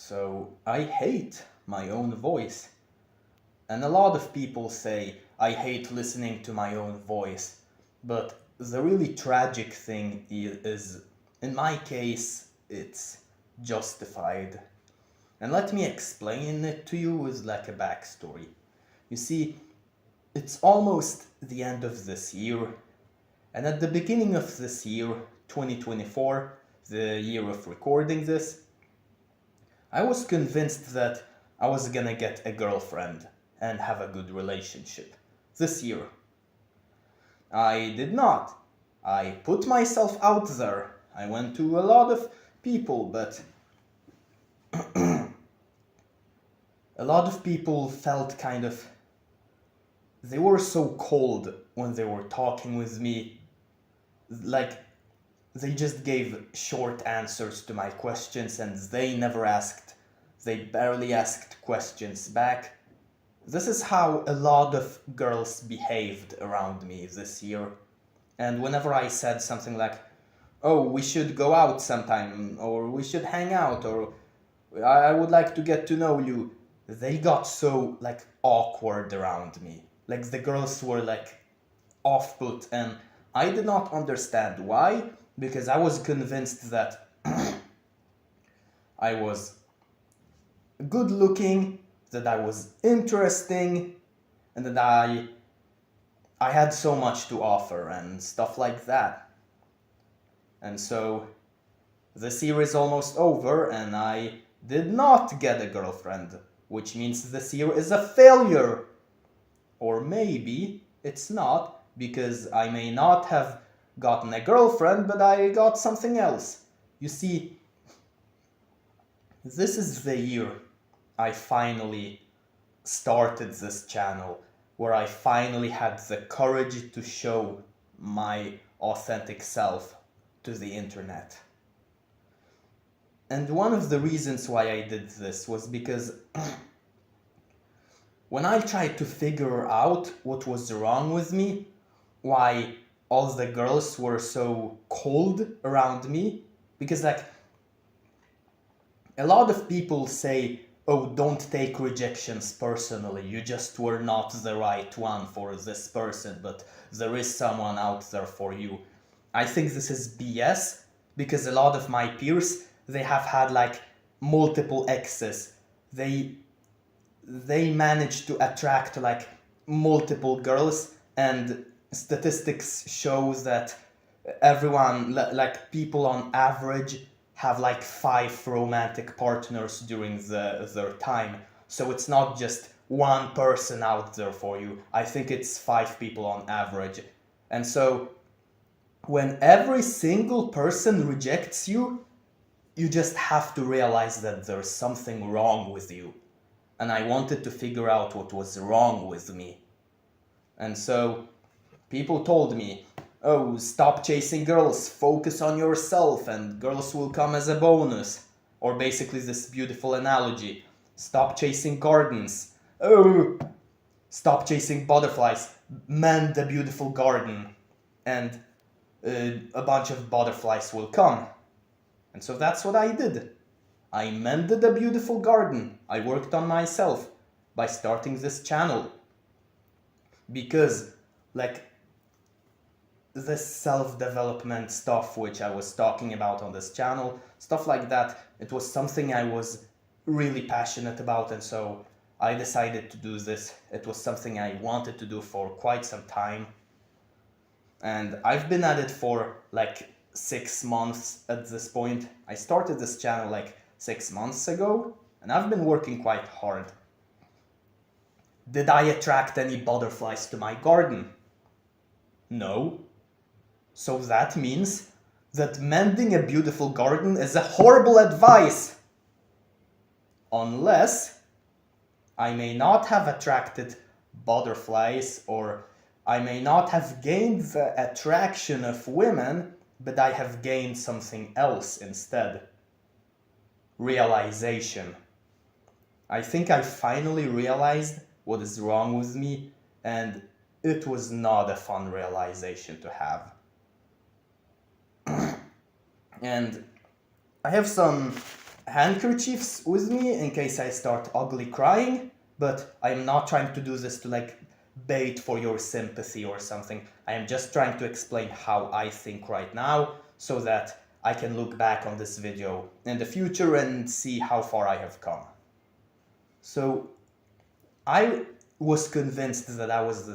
So I hate my own voice. And a lot of people say I hate listening to my own voice. But the really tragic thing is, in my case, it's justified. And let me explain it to you with like a backstory. You see, it's almost the end of this year, and at the beginning of this year, 2024, the year of recording this, I was convinced that I was gonna get a girlfriend and have a good relationship this year. I did not. I put myself out there. I went to a lot of people, but a lot of people felt kind of. They were so cold when they were talking with me. Like, they just gave short answers to my questions and they barely asked questions back. This is how a lot of girls behaved around me this year. And whenever I said something like, oh, we should go out sometime, or we should hang out, or I would like to get to know you, they got so like awkward around me. Like the girls were like off put, and I did not understand why, because I was convinced that I was good looking, that I was interesting, and that I had so much to offer and stuff like that. And so this year is almost over and I did not get a girlfriend, which means this year is a failure. Or maybe it's not, because I may not have gotten a girlfriend, but I got something else. You see, this is the year I finally started this channel, where I finally had the courage to show my authentic self to the internet. And one of the reasons why I did this was because when I tried to figure out what was wrong with me, why all the girls were so cold around me, because like a lot of people say, oh, don't take rejections personally, you just were not the right one for this person, but there is someone out there for you. I think this is BS, because a lot of my peers, they have had like multiple exes. They manage to attract like multiple girls, and statistics shows that everyone, like people on average, have like 5 romantic partners during their time. So it's not just one person out there for you. I think it's 5 people on average. And so when every single person rejects you, you just have to realize that there's something wrong with you. And I wanted to figure out what was wrong with me. And so people told me, oh, stop chasing girls, focus on yourself, and girls will come as a bonus. Or basically this beautiful analogy, stop chasing gardens. Oh, stop chasing butterflies, mend the beautiful garden, and a bunch of butterflies will come. And so that's what I did. I mended a beautiful garden. I worked on myself by starting this channel. Because, like, this self-development stuff which I was talking about on this channel, stuff like that, it was something I was really passionate about, and so I decided to do this. It was something I wanted to do for quite some time. And I've been at it for like 6 months at this point. I started this channel like 6 months ago, and I've been working quite hard. Did I attract any butterflies to my garden? No. So that means that mending a beautiful garden is a horrible advice. Unless I may not have attracted butterflies, or I may not have gained the attraction of women, but I have gained something else instead. Realization. I think I finally realized what is wrong with me, and it was not a fun realization to have. And I have some handkerchiefs with me in case I start ugly crying, but I am not trying to do this to like bait for your sympathy or something. I am just trying to explain how I think right now so that I can look back on this video in the future and see how far I have come. So I was convinced that I was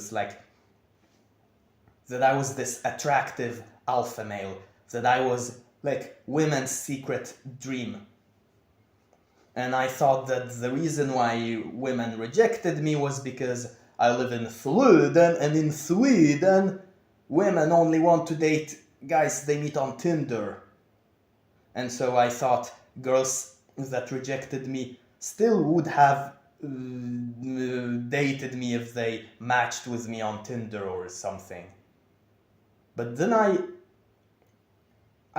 this attractive alpha male, that I was like women's secret dream. And I thought that the reason why women rejected me was because I live in Sweden, and in Sweden, women only want to date guys they meet on Tinder. And so I thought girls that rejected me still would have dated me if they matched with me on Tinder or something. But then I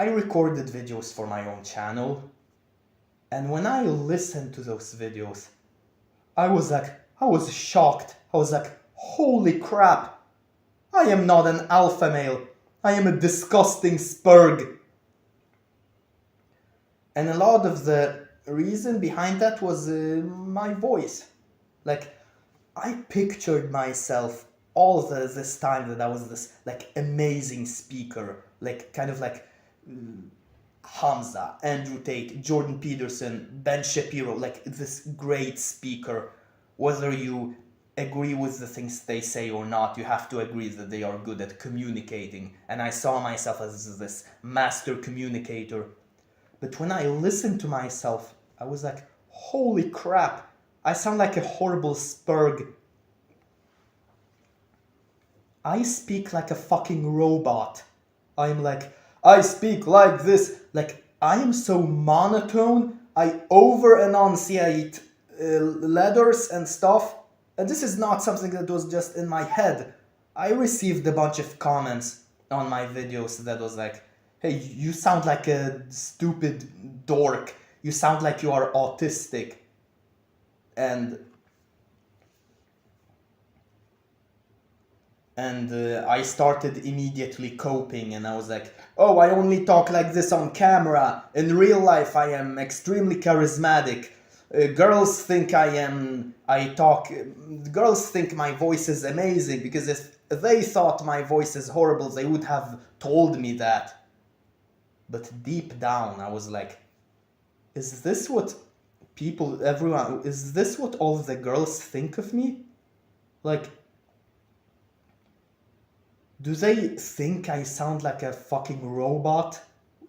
recorded videos for my own channel, and when I listened to those videos, I was shocked. I was like, holy crap, I am not an alpha male. I am a disgusting spurg. And a lot of the reason behind that was my voice. Like, I pictured myself all this time that I was this like amazing speaker, like kind of like Hamza, Andrew Tate, Jordan Peterson, Ben Shapiro, like this great speaker. Whether you agree with the things they say or not, you have to agree that they are good at communicating. And I saw myself as this master communicator. But when I listened to myself, I was like, holy crap, I sound like a horrible spurg. I speak like a fucking robot. I'm like, I speak like this. Like, I am so monotone. I over enunciate letters and stuff. And this is not something that was just in my head. I received a bunch of comments on my videos that was like, hey, you sound like a stupid dork. You sound like you are autistic. And I started immediately coping, and I was like, oh, I only talk like this on camera. In real life, I am extremely charismatic. Girls think girls think my voice is amazing, because if they thought my voice is horrible, they would have told me that. But deep down, I was like, is this what is this what all the girls think of me? Like, do they think I sound like a fucking robot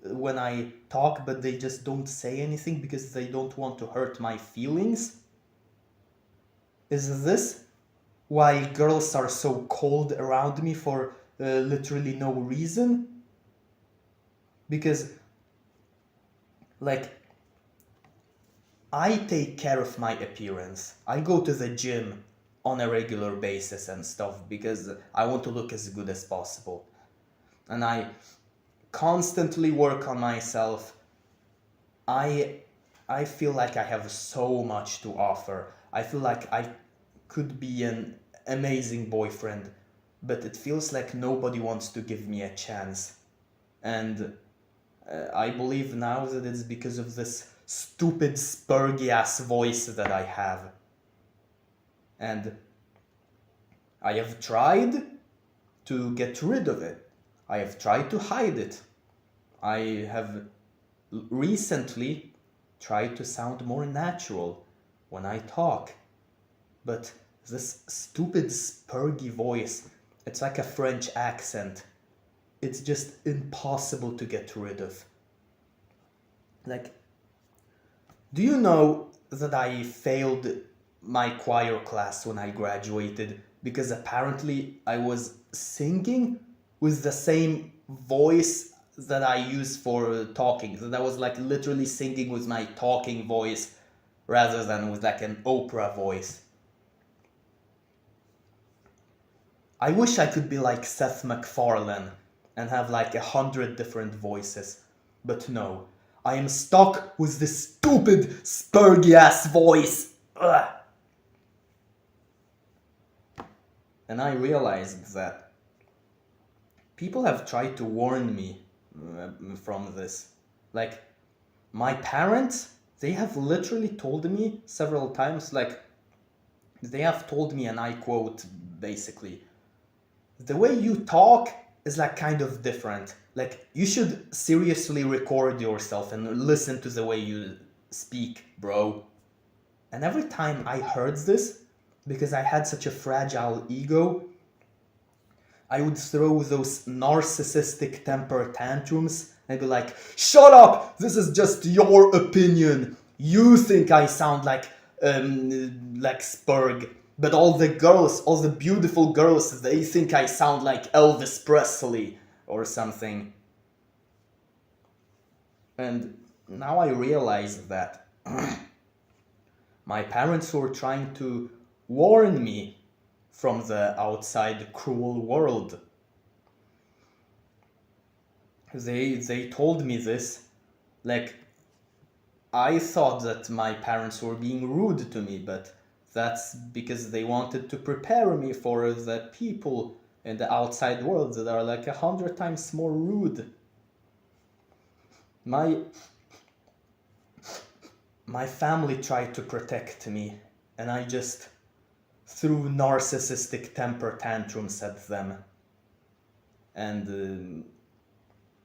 when I talk, but they just don't say anything because they don't want to hurt my feelings? Is this why girls are so cold around me for literally no reason? Because, like, I take care of my appearance. I go to the gym on a regular basis and stuff because I want to look as good as possible. And I constantly work on myself. I feel like I have so much to offer. I feel like I could be an amazing boyfriend, but it feels like nobody wants to give me a chance. And I believe now that it's because of this stupid spurgy ass voice that I have. And I have tried to get rid of it. I have tried to hide it. I have recently tried to sound more natural when I talk. But this stupid spurgy voice, it's like a French accent. It's just impossible to get rid of. Like, do you know that I failed my choir class when I graduated because apparently I was singing with the same voice that I use for talking? That I was like literally singing with my talking voice rather than with like an opera voice. I wish I could be like Seth MacFarlane and have like 100 different voices, but no. I am stuck with this stupid, spurgy ass voice. Ugh. And I realized that people have tried to warn me from this. Like, my parents They have literally told me several times, like, they have told me, and I quote basically, the way you talk is like kind of different. Like, you should seriously record yourself and listen to the way you speak, bro. And every time I heard this, because I had such a fragile ego, I would throw those narcissistic temper tantrums and be like, shut up! This is just your opinion. You think I sound like Spurg, but all the girls, all the beautiful girls, they think I sound like Elvis Presley or something. And now I realize that my parents were trying to warn me from the outside cruel world. They told me this, like, I thought that my parents were being rude to me, but that's because they wanted to prepare me for the people in the outside world that are like 100 times more rude. My my family tried to protect me, and I just threw narcissistic temper tantrums at them. And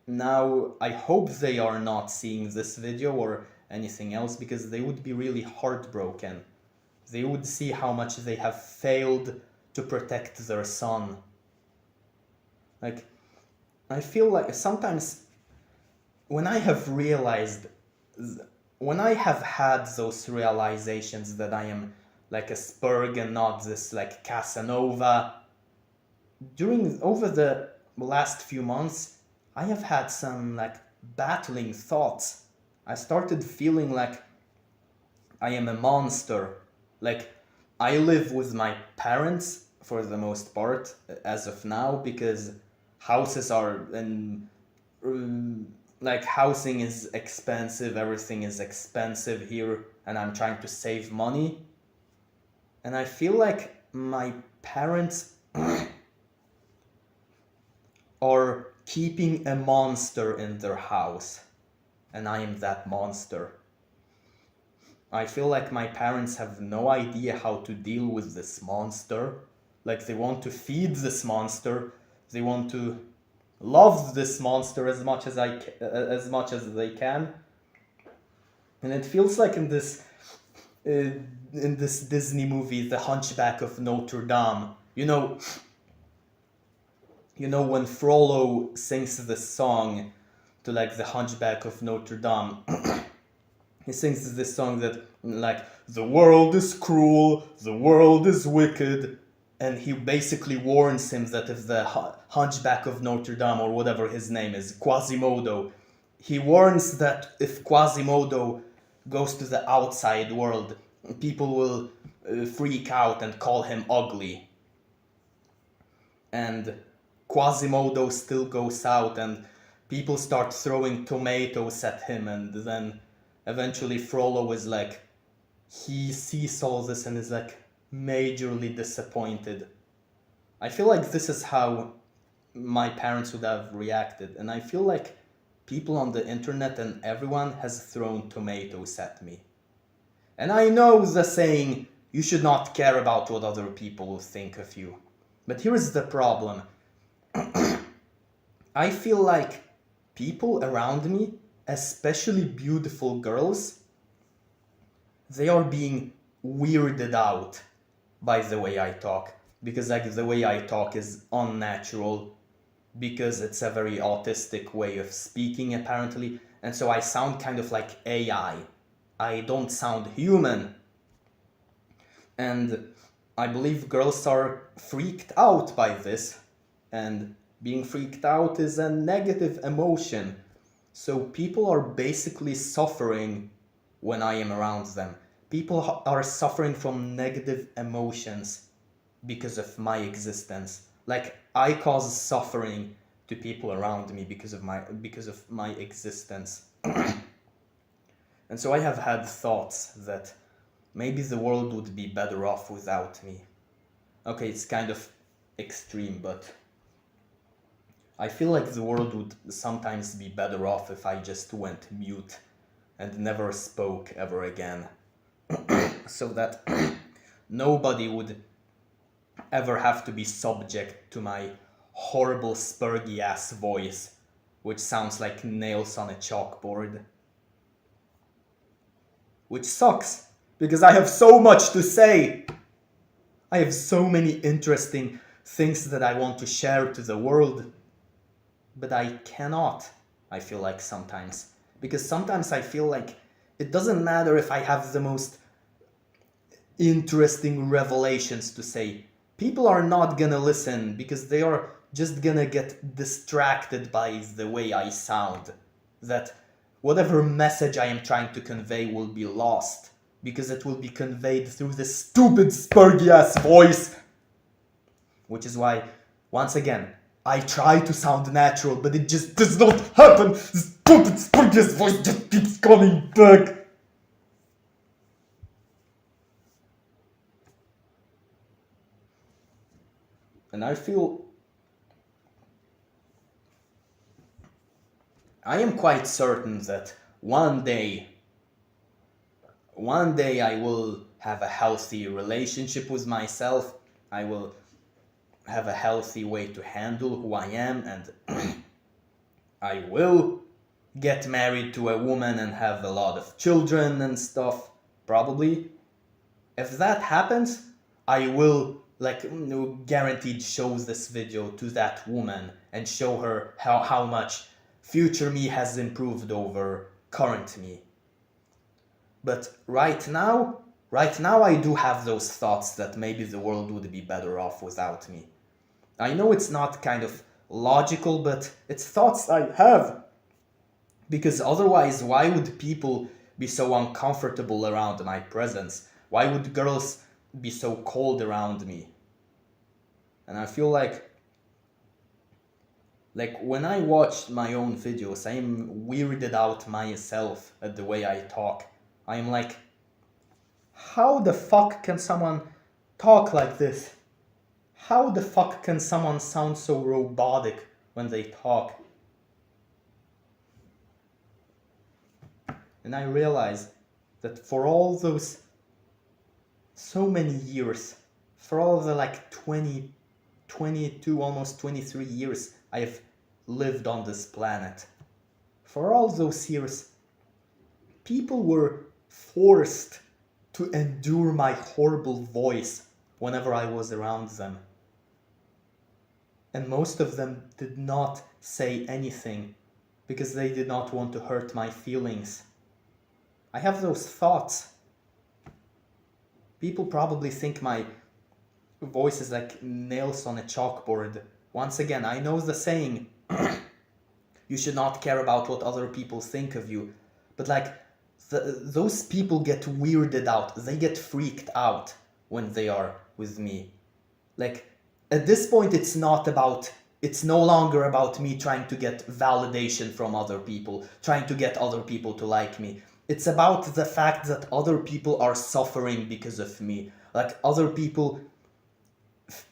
now I hope they are not seeing this video or anything else, because they would be really heartbroken. They would see how much they have failed to protect their son. Like, I feel like sometimes when I have realized, when I have had those realizations that I am like a Spurg and not this like Casanova, over the last few months, I have had some like battling thoughts. I started feeling like I am a monster. Like, I live with my parents for the most part as of now, because houses are and like housing is expensive, everything is expensive here, and I'm trying to save money. And I feel like my parents are keeping a monster in their house, and I am that monster. I feel like my parents have no idea how to deal with this monster. Like, they want to feed this monster, they want to love this monster as much as they can. And it feels like in this Disney movie, The Hunchback of Notre Dame. You know when Frollo sings this song to like the Hunchback of Notre Dame. He sings this song that like, the world is cruel, the world is wicked, and he basically warns him that if the Hunchback of Notre Dame, or whatever his name is, Quasimodo, he warns that if Quasimodo goes to the outside world, people will freak out and call him ugly. And Quasimodo still goes out, and people start throwing tomatoes at him, and then eventually Frollo is like, he sees all this and is like majorly disappointed. I feel like this is how my parents would have reacted, and I feel like people on the internet and everyone has thrown tomatoes at me. And I know the saying, you should not care about what other people will think of you. But here's the problem. I feel like people around me, especially beautiful girls, they are being weirded out by the way I talk. Because like the way I talk is unnatural, because it's a very autistic way of speaking apparently, and so I sound kind of like AI. I don't sound human. And I believe girls are freaked out by this, and being freaked out is a negative emotion. So people are basically suffering when I am around them. People are suffering from negative emotions because of my existence. Like, I cause suffering to people around me because of my existence. And so I have had thoughts that maybe the world would be better off without me. Okay, it's kind of extreme, but I feel like the world would sometimes be better off if I just went mute and never spoke ever again, so that nobody would ever have to be subject to my horrible spurgy ass voice, which sounds like nails on a chalkboard. Which sucks, because I have so much to say. I have so many interesting things that I want to share to the world, but I cannot, I feel like sometimes. Because sometimes I feel like it doesn't matter if I have the most interesting revelations to say. People are not gonna listen because they are just gonna get distracted by the way I sound. That whatever message I am trying to convey will be lost because it will be conveyed through this stupid spurgy ass voice. Which is why, once again, I try to sound natural, but it just does not happen. This stupid spurgy ass voice just keeps coming back. And I feel I am quite certain that one day I will have a healthy relationship with myself. I will have a healthy way to handle who I am, and I will get married to a woman and have a lot of children and stuff, probably. If that happens, I will guaranteed shows this video to that woman and show her how much future me has improved over current me. But right now I do have those thoughts that maybe the world would be better off without me. I know it's not kind of logical, but it's thoughts I have. Because otherwise, why would people be so uncomfortable around my presence? Why would girls be so cold around me? And I feel like when I watch my own videos, I am weirded out myself at the way I talk. I am like, how the fuck can someone talk like this? How the fuck can someone sound so robotic when they talk? And I realize that for all those so many years, for all the 22, almost 23 years I have lived on this planet, for all those years, people were forced to endure my horrible voice whenever I was around them. And most of them did not say anything because they did not want to hurt my feelings. I have those thoughts. People probably think my voice is like nails on a chalkboard. Once again, I know the saying, you should not care about what other people think of you. But those people get weirded out. They get freaked out when they are with me. At this point, it's no longer about me trying to get validation from other people, trying to get other people to like me. It's about the fact that other people are suffering because of me. Other people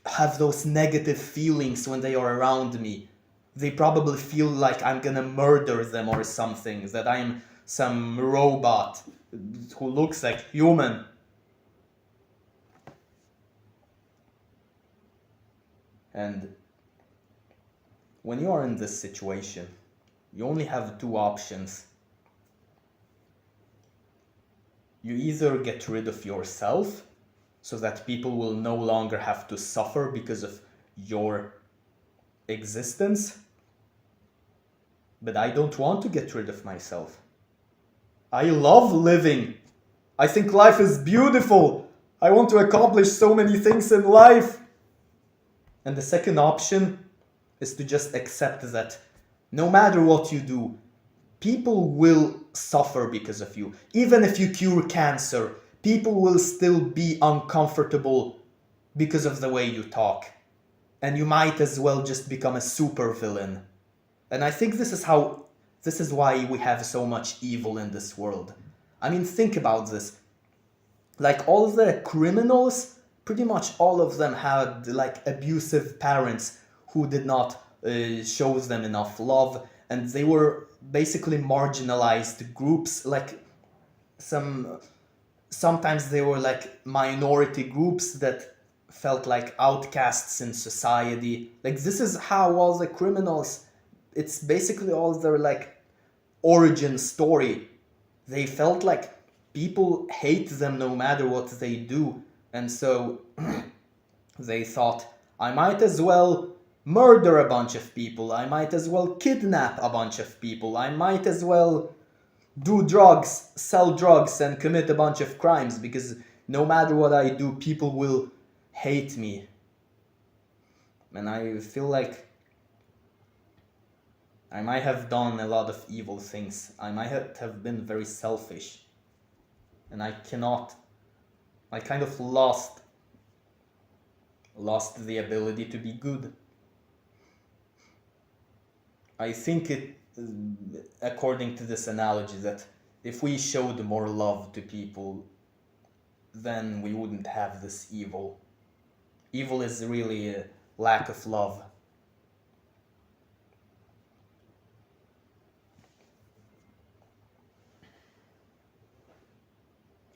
have those negative feelings when they are around me. They probably feel like I'm gonna murder them or something, that I'm some robot who looks like human. And when you are in this situation, you only have two options. You either get rid of yourself so that people will no longer have to suffer because of your existence. But I don't want to get rid of myself. I love living. I think life is beautiful. I want to accomplish so many things in life. And the second option is to just accept that no matter what you do, people will suffer because of you. Even if you cure cancer, people will still be uncomfortable because of the way you talk. And you might as well just become a supervillain. And I think this is why we have so much evil in this world. I mean, think about this. All of the criminals, pretty much all of them had abusive parents who did not show them enough love. and they were basically marginalized groups. Like sometimes they were like minority groups that felt like outcasts in society. Like this is how all the criminals, it's basically all their like origin story. They felt like people hate them no matter what they do, and so they thought, I might as well murder a bunch of people, I might as well kidnap a bunch of people, I might as well do drugs, sell drugs, and commit a bunch of crimes, because no matter what I do, people will hate me. And I feel like I might have done a lot of evil things. I might have been very selfish. And I kind of lost the ability to be good. I think according to this analogy, that if we showed more love to people, then we wouldn't have this evil. Evil is really a lack of love.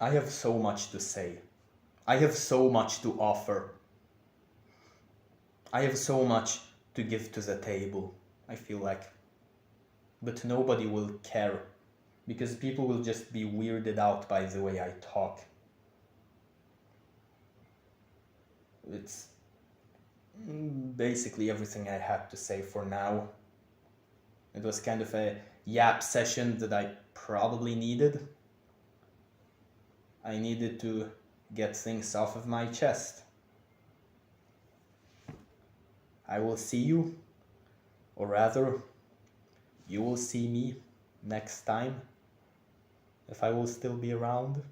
I have so much to say. I have so much to offer. I have so much to give to the table, I feel like. But nobody will care, because people will just be weirded out by the way I talk. It's basically everything I had to say for now. It was kind of a yap session that I probably needed. I needed to get things off of my chest. I will see you, or rather, you will see me next time, if I will still be around.